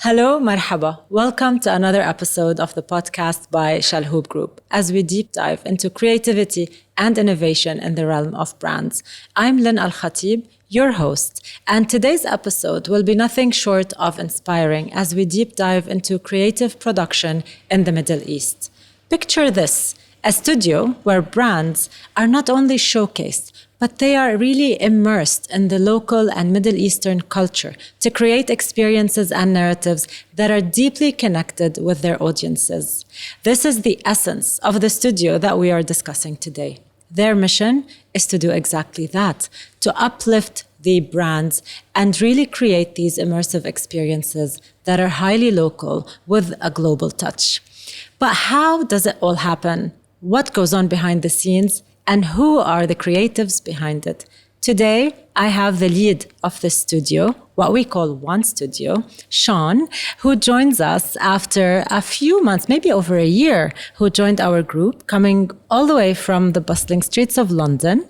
Hello, marhaba. Welcome to another episode of the podcast by Chalhoub Group as we deep dive into creativity and innovation in the realm of brands. I'm Lynn Al Khatib, your host, and today's episode will be nothing short of inspiring as we deep dive into creative production in the Middle East. Picture this, a studio where brands are not only showcased, but they are really immersed in the local and Middle Eastern culture to create experiences and narratives that are deeply connected with their audiences. This is the essence of the studio that we are discussing today. Their mission is to do exactly that, to uplift the brands and really create these immersive experiences that are highly local with a global touch. But how does it all happen? What goes on behind the scenes? And who are the creatives behind it? Today, I have the lead of the studio, what we call One Studio, Shawn, who joins us after a few months, maybe over a year, who joined our group, coming all the way from the bustling streets of London.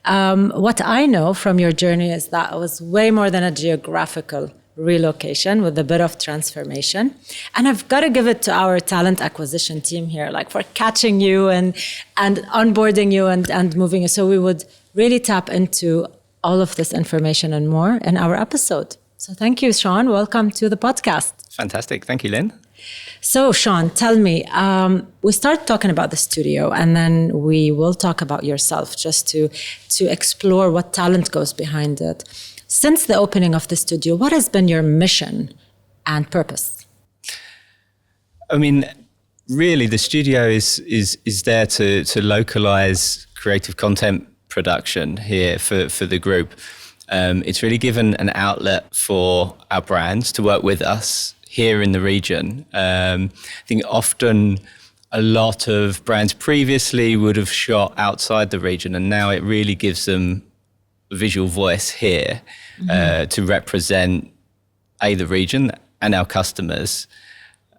What I know from your journey is that it was way more than a geographical relocation with a bit of transformation. And I've got to give it to our talent acquisition team here, like for catching you and onboarding you and moving you. So we would really tap into all of this information and more in our episode. So thank you, Shawn. Welcome to the podcast. Fantastic. Thank you, Lynn. So Shawn, tell me, we start talking about the studio and then we will talk about yourself just to explore what talent goes behind it. Since the opening of the studio, what has been your mission and purpose? I mean, really, the studio is there to localize creative content production here for the group. It's really given an outlet for our brands to work with us here in the region. I think often a lot of brands previously would have shot outside the region, and now it really gives them visual voice here to represent the region and our customers,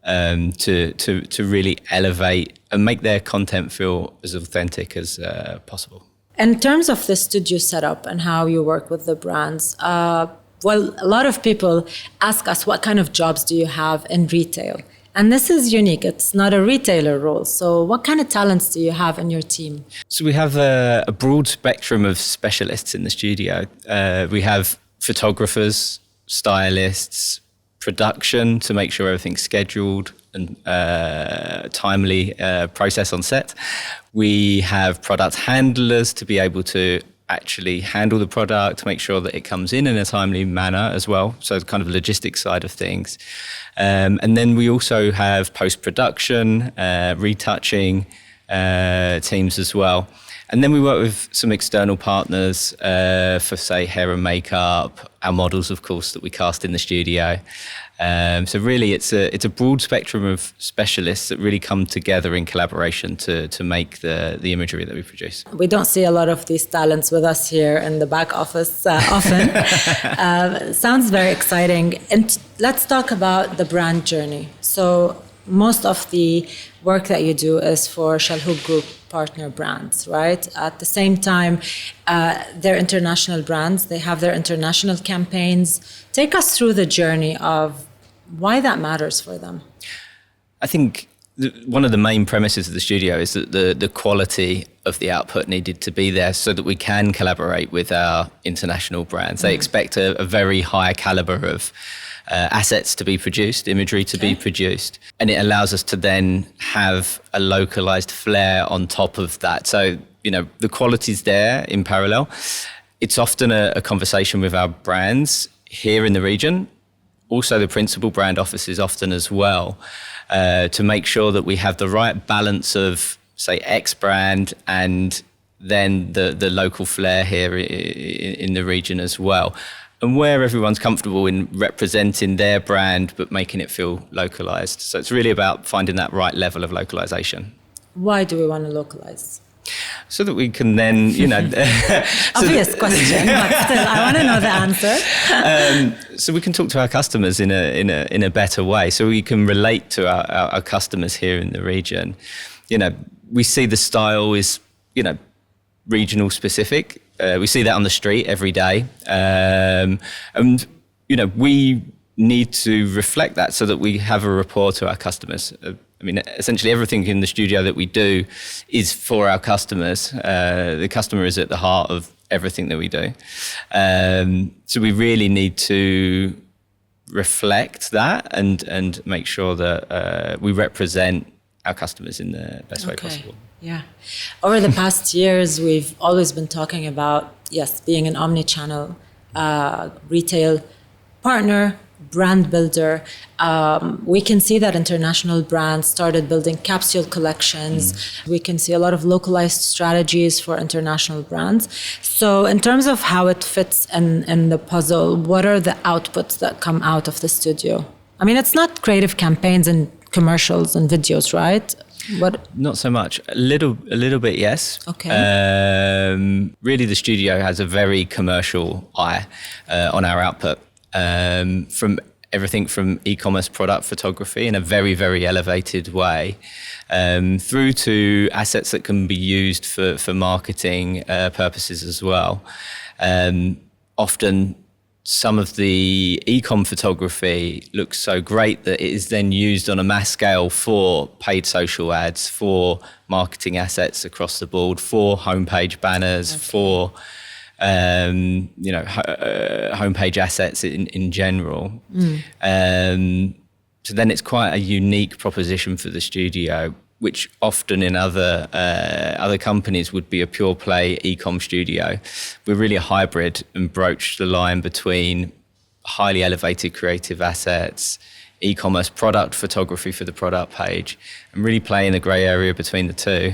to really elevate and make their content feel as authentic as possible. In terms of the studio setup and how you work with the brands, well, a lot of people ask us what kind of jobs do you have in retail? And this is unique. It's not a retailer role. So what kind of talents do you have in your team? So we have a broad spectrum of specialists in the studio. We have photographers, stylists, production to make sure everything's scheduled and timely process on set. We have product handlers to be able to actually handle the product, to make sure that it comes in a timely manner as well. So the kind of logistics side of things. And then we also have post-production, retouching teams as well. And then we work with some external partners for, say, hair and makeup, our models, of course, that we cast in the studio. So really, it's a broad spectrum of specialists that really come together in collaboration to make the imagery that we produce. We don't see a lot of these talents with us here in the back office often. Sounds very exciting. And let's talk about the brand journey. So most of the work that you do is for Chalhoub Group partner brands, right? At the same time, they're international brands. They have their international campaigns. Take us through the journey of why that matters for them. I think one of the main premises of the studio is that the quality of the output needed to be there so that we can collaborate with our international brands. They expect a very high caliber of assets to be produced, imagery to be produced, and it allows us to then have a localized flair on top of that. So, you know, the quality's there in parallel. It's often a conversation with our brands here in the region, also the principal brand offices often as well, to make sure that we have the right balance of, say, X brand and then the local flair here in the region as well. And where everyone's comfortable in representing their brand, but making it feel localized. So it's really about finding that right level of localization. Why do we want to localize? So that we can then, you know... Obvious question, but still, I want to know the answer. So we can talk to our customers in a better way. So we can relate to our customers here in the region. You know, we see the style is, you know, regional specific. We see that on the street every day. And, you know, we need to reflect that so that we have a rapport to our customers. I mean, essentially everything in the studio that we do is for our customers. The customer is at the heart of everything that we do. So we really need to reflect that and make sure that we represent our customers in the best way possible. Yeah. Over the past years, we've always been talking about, yes, being an omni-channel retail partner, brand builder. We can see that international brands started building capsule collections. We can see a lot of localized strategies for international brands. So in terms of how it fits in the puzzle, what are the outputs that come out of the studio? I mean, it's not creative campaigns and commercials and videos, right? What? Not so much. A little bit, yes. Okay. Really, the studio has a very commercial eye on our output. From everything from e-commerce product photography in a very, very elevated way, through to assets that can be used for marketing purposes as well. Often some of the e-com photography looks so great that it is then used on a mass scale for paid social ads, for marketing assets across the board, for homepage banners, for homepage assets in general. So then it's quite a unique proposition for the studio, which often in other companies would be a pure play e-com studio. We're really a hybrid and broach the line between highly elevated creative assets, e-commerce product photography for the product page, and really play in the grey area between the two.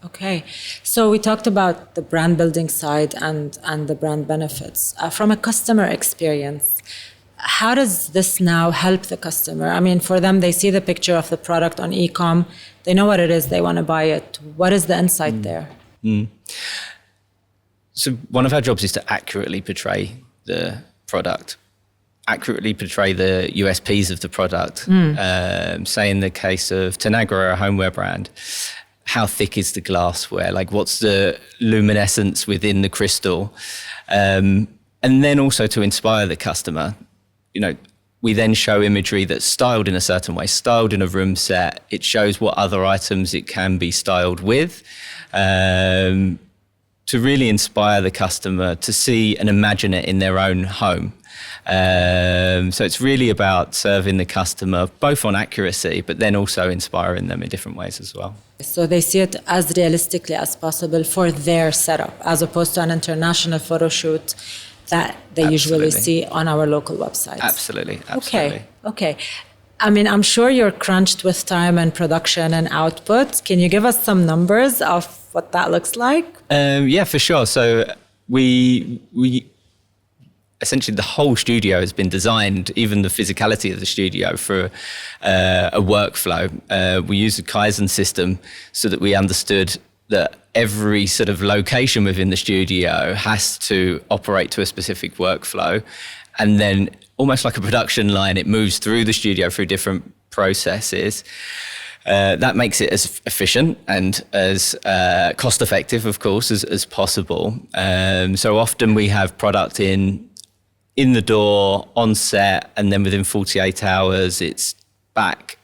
Okay, so we talked about the brand building side and the brand benefits. From a customer experience, how does this now help the customer? I mean, for them, they see the picture of the product on e-com, they know what it is, they want to buy it. What is the insight there? So one of our jobs is to accurately portray the product, accurately portray the USPs of the product. Say in the case of Tanagra, a homeware brand, how thick is the glassware? Like, what's the luminescence within the crystal? And then also to inspire the customer. We then show imagery that's styled in a certain way, styled in a room set. It shows what other items it can be styled with, to really inspire the customer to see and imagine it in their own home. So it's really about serving the customer both on accuracy, but then also inspiring them in different ways as well. So they see it as realistically as possible for their setup, as opposed to an international photo shoot that they usually see on our local websites. Absolutely. Okay. I mean, I'm sure you're crunched with time and production and output. Can you give us some numbers of what that looks like? Yeah, for sure. So we essentially the whole studio has been designed, even the physicality of the studio, for a workflow. We use a Kaizen system so that we understood that every sort of location within the studio has to operate to a specific workflow. And then almost like a production line, it moves through the studio through different processes. That makes it as efficient and as cost effective, of course, as possible. So often we have product in the door, on set, and then within 48 hours, it's back,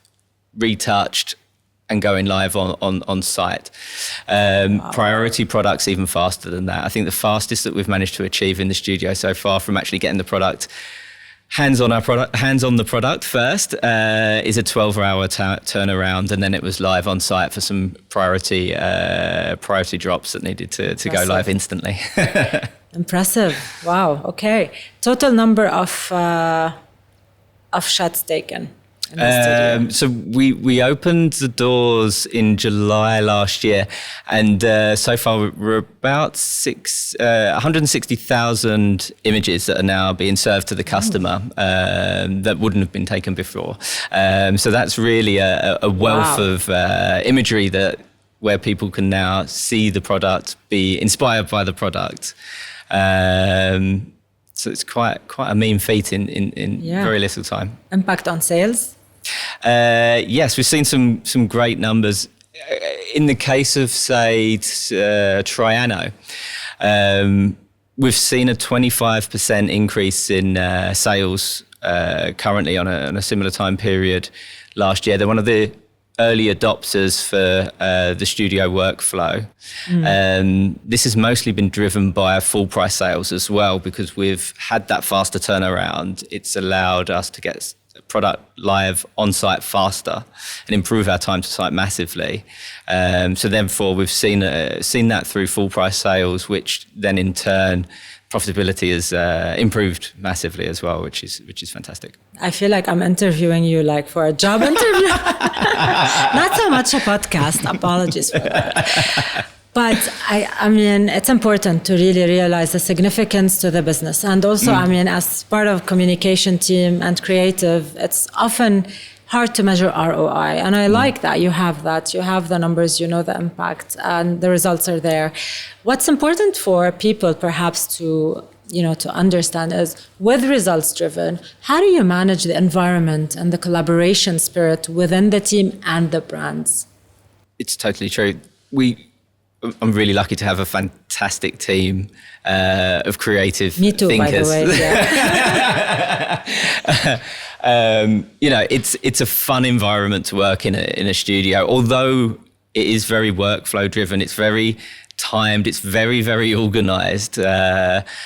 retouched, and going live on site. Priority products even faster than that. I think the fastest that we've managed to achieve in the studio so far, from actually getting the product hands on the product first, is a 12-hour turnaround, and then it was live on site for some priority drops that needed to go live instantly. Impressive. Wow. Okay. Total number of shots taken in the studio. So we opened the doors in July last year, and so far we're about 160,000 images that are now being served to the customer that wouldn't have been taken before. So that's really a wealth of imagery where people can now see the product, be inspired by the product. So it's quite a mean feat in very little time. Impact on sales? Yes, we've seen some great numbers. In the case of, say, Triano, we've seen a 25% increase in sales currently on a similar time period last year. They're one of the early adopters for the studio workflow. This has mostly been driven by full price sales as well, because we've had that faster turnaround. It's allowed us to get product live on site faster and improve our time to site massively. So therefore we've seen that through full price sales, which then in turn profitability has improved massively as well, which is fantastic. I feel like I'm interviewing you like for a job interview. Not so much a podcast. Apologies for that. But I mean, it's important to really realize the significance to the business. And also, I mean, as part of communication team and creative, it's often hard to measure ROI. And I like that. You have the numbers, you know the impact, and the results are there. What's important for people perhaps to understand is, with results driven, how do you manage the environment and the collaboration spirit within the team and the brands? It's totally true. I'm really lucky to have a fantastic team of creative thinkers. Me too, by the way. Yeah. It's a fun environment to work in a studio. Although it is very workflow driven, it's very timed, it's very, very organized,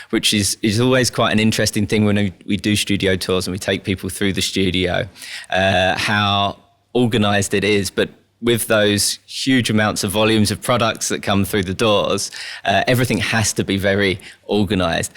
which is always quite an interesting thing when we do studio tours and we take people through the studio, how organized it is. But with those huge amounts of volumes of products that come through the doors, everything has to be very organized.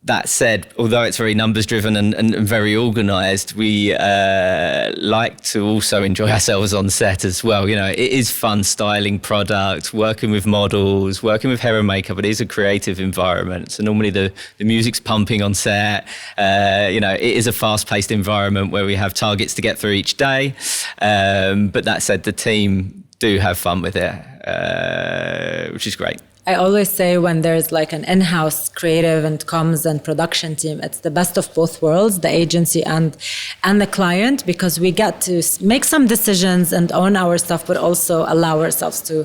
That said, although it's very numbers driven and very organized, we like to also enjoy ourselves on set as well. You know, it is fun styling product, working with models, working with hair and makeup. It is a creative environment. So normally the music's pumping on set. It is a fast paced environment where we have targets to get through each day. But that said, the team do have fun with it, which is great. I always say when there's like an in-house creative and comms and production team, it's the best of both worlds, the agency and the client, because we get to make some decisions and own our stuff, but also allow ourselves to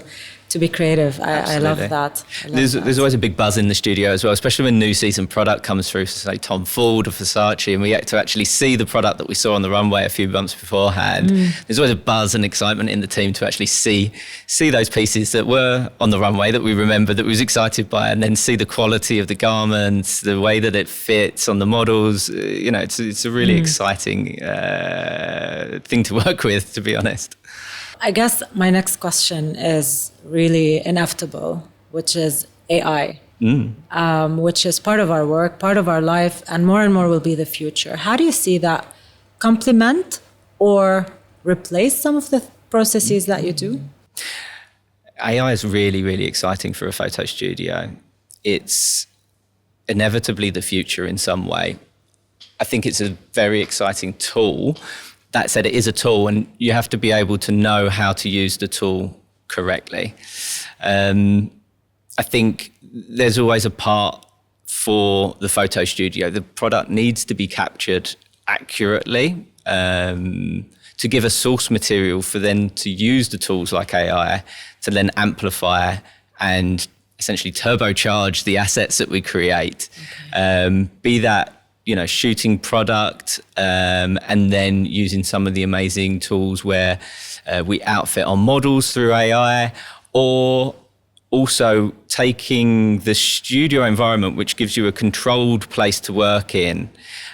be creative. I love that. There's always a big buzz in the studio as well, especially when new season product comes through, so say Tom Ford or Versace, and we get to actually see the product that we saw on the runway a few months beforehand. There's always a buzz and excitement in the team to actually see those pieces that were on the runway that we remember, that we was excited by, and then see the quality of the garments, the way that it fits on the models. It's a really exciting thing to work with, to be honest. I guess my next question is really inevitable, which is AI, which is part of our work, part of our life, and more will be the future. How do you see that complement or replace some of the processes that you do? AI is really, really exciting for a photo studio. It's inevitably the future in some way. I think it's a very exciting tool. That said, it is a tool, and you have to be able to know how to use the tool correctly. I think there's always a part for the photo studio. The product needs to be captured accurately to give a source material for then to use the tools like AI to then amplify and essentially turbocharge the assets that we create. Be that shooting product, and then using some of the amazing tools where we outfit our models through AI, or also taking the studio environment, which gives you a controlled place to work in,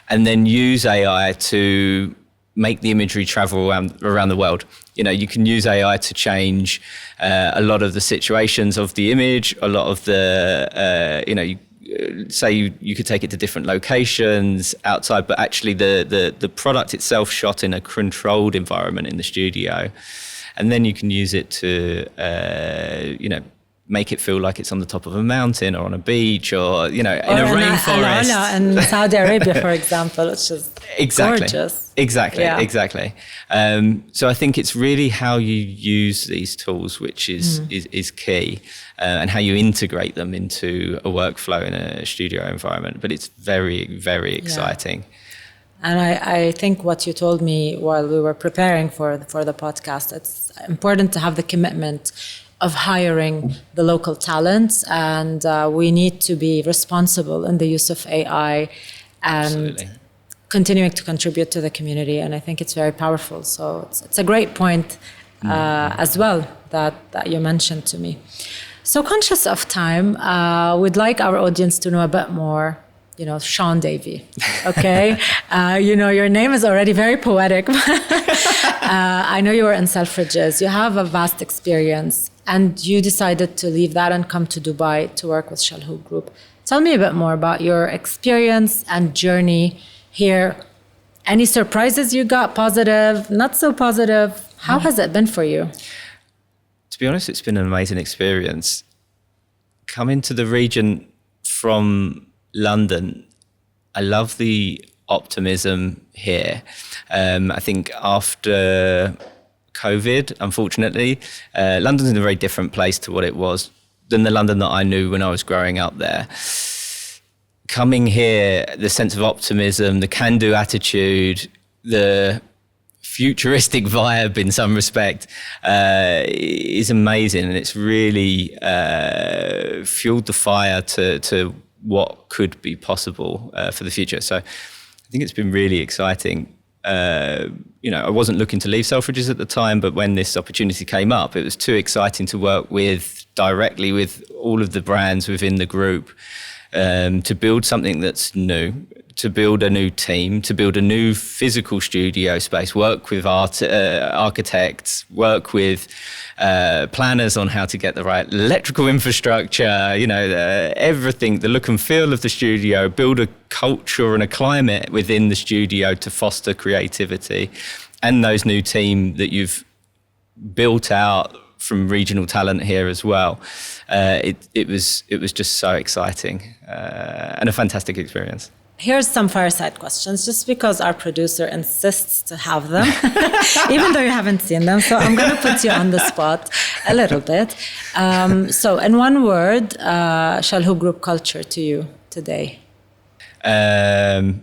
and then use AI to make the imagery travel around the world. You can use AI to change a lot of the situations of the image, a lot of the, say you could take it to different locations outside, but actually the product itself shot in a controlled environment in the studio, and then you can use it to make it feel like it's on the top of a mountain or on a beach or in a rainforest. In Saudi Arabia, for example, which is gorgeous. Exactly. So I think it's really how you use these tools which is key, and how you integrate them into a workflow in a studio environment. But it's very, very exciting. Yeah. And I think what you told me while we were preparing for the podcast, it's important to have the commitment of hiring the local talents, and we need to be responsible in the use of AI and continuing to contribute to the community. And I think it's very powerful. So it's a great point as well that you mentioned to me. So conscious of time, we'd like our audience to know a bit more, Shawn Davey, okay? Your name is already very poetic. I know you were in Selfridges. You have a vast experience, and you decided to leave that and come to Dubai to work with Chalhoub Group. Tell me a bit more about your experience and journey here. Any surprises you got, positive, not so positive? How has it been for you? To be honest, it's been an amazing experience. Coming to the region from London, I love the optimism here. I think after COVID, unfortunately, London's in a very different place to what it was than the London that I knew when I was growing up there. Coming here, the sense of optimism, the can-do attitude, the futuristic vibe in some respect is amazing, and it's really fueled the fire to what could be possible for the future. So I think it's been really exciting. I wasn't looking to leave Selfridges at the time, but when this opportunity came up, it was too exciting to work directly with all of the brands within the group, to build something that's new, to build a new team, to build a new physical studio space, work with architects, work with planners on how to get the right electrical infrastructure, everything, the look and feel of the studio, build a culture and a climate within the studio to foster creativity. And those new team that you've built out from regional talent here as well. It was just so exciting and a fantastic experience. Here's some fireside questions, just because our producer insists to have them, even though you haven't seen them. So I'm going to put you on the spot a little bit. So in one word, Chalhoub Group culture to you today? A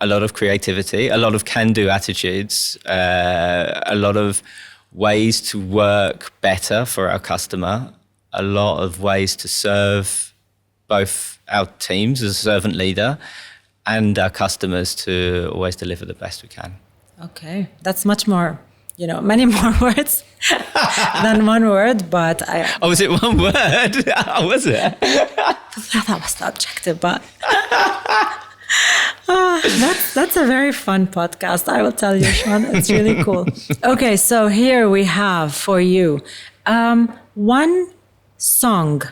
lot of creativity, a lot of can-do attitudes, a lot of ways to work better for our customer, a lot of ways to serve both our teams as a servant leader and our customers to always deliver the best we can. Okay, that's much more, many more words than one word, but Oh, was it one word? Oh, was it? That was the objective, but that's a very fun podcast, I will tell you, Shawn. It's really cool. Okay, so here we have for you one song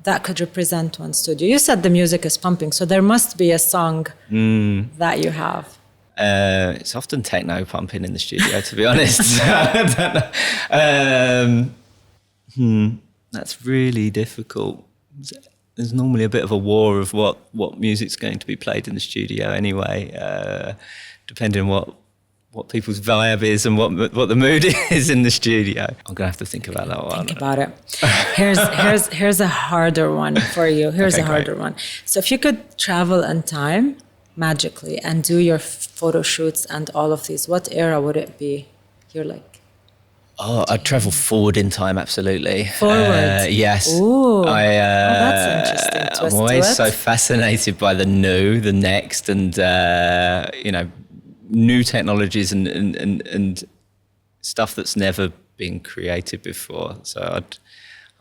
that could represent one studio. You said the music is pumping, so there must be a song that you have. It's often techno pumping in the studio, to be honest. I don't know. That's really difficult. There's normally a bit of a war of what music's going to be played in the studio anyway, depending on what people's vibe is and what the mood is in the studio. I'm gonna have to think about that one. Think about it. Here's a harder one for you. Here's a harder one. So if you could travel in time magically and do your photo shoots and all of these, what era would it be? You're like, I'd travel forward in time, absolutely. Forward? Yes. Ooh, that's interesting. I'm always so fascinated by the new, the next, and new technologies and stuff that's never been created before. So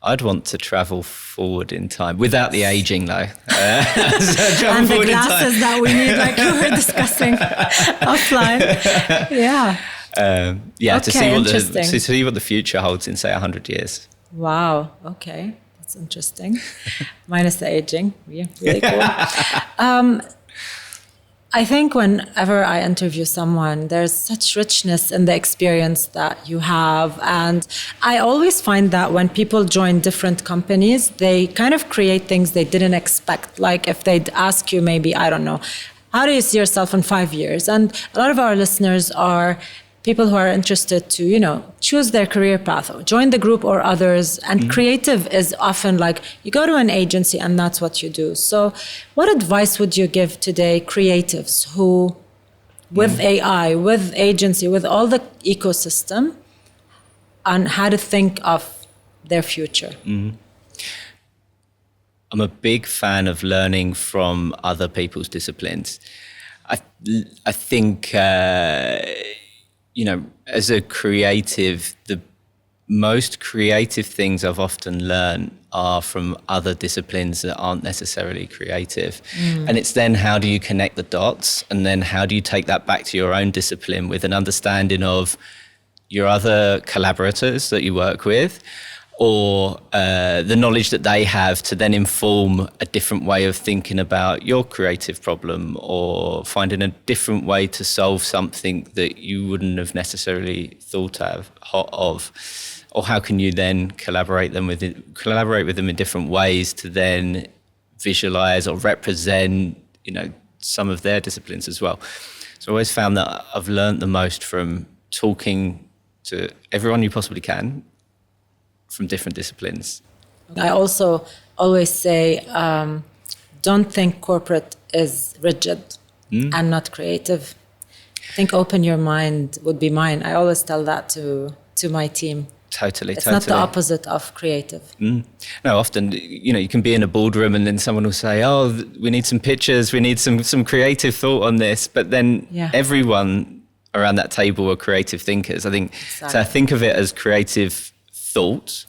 I'd want to travel forward in time without the aging, though. So and the glasses that we need, like you were discussing offline. Yeah. To see what the future holds in, say, 100 years. Wow. Okay, that's interesting. Minus the aging. Yeah, really cool. I think whenever I interview someone, there's such richness in the experience that you have. And I always find that when people join different companies, they kind of create things they didn't expect. Like if they'd ask you maybe, I don't know, how do you see yourself in 5 years? And a lot of our listeners are people who are interested to, choose their career path, join the group or others. And creative is often like you go to an agency and that's what you do. So what advice would you give today creatives who, with AI, with agency, with all the ecosystem, on how to think of their future? I'm a big fan of learning from other people's disciplines. I think, as a creative, the most creative things I've often learned are from other disciplines that aren't necessarily creative. And it's then how do you connect the dots, and then how do you take that back to your own discipline with an understanding of your other collaborators that you work with, or the knowledge that they have to then inform a different way of thinking about your creative problem, or finding a different way to solve something that you wouldn't have necessarily thought of. Or how can you then collaborate with them in different ways to then visualize or represent, some of their disciplines as well. So I always found that I've learned the most from talking to everyone you possibly can from different disciplines. I also always say, don't think corporate is rigid and not creative. I think open your mind would be mine. I always tell that to my team. Totally. It's not the opposite of creative. No, often, you can be in a boardroom and then someone will say, oh, we need some pictures, we need some creative thought on this. But then everyone around that table are creative thinkers. I think, So I think of it as creative thought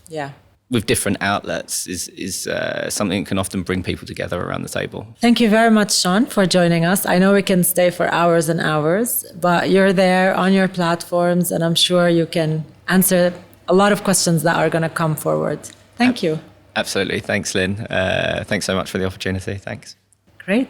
with different outlets is something that can often bring people together around the table. Thank you very much, Shawn, for joining us. I know we can stay for hours and hours, but you're there on your platforms, and I'm sure you can answer a lot of questions that are going to come forward. Thank you. Absolutely. Thanks, Lynn. Thanks so much for the opportunity. Thanks. Great.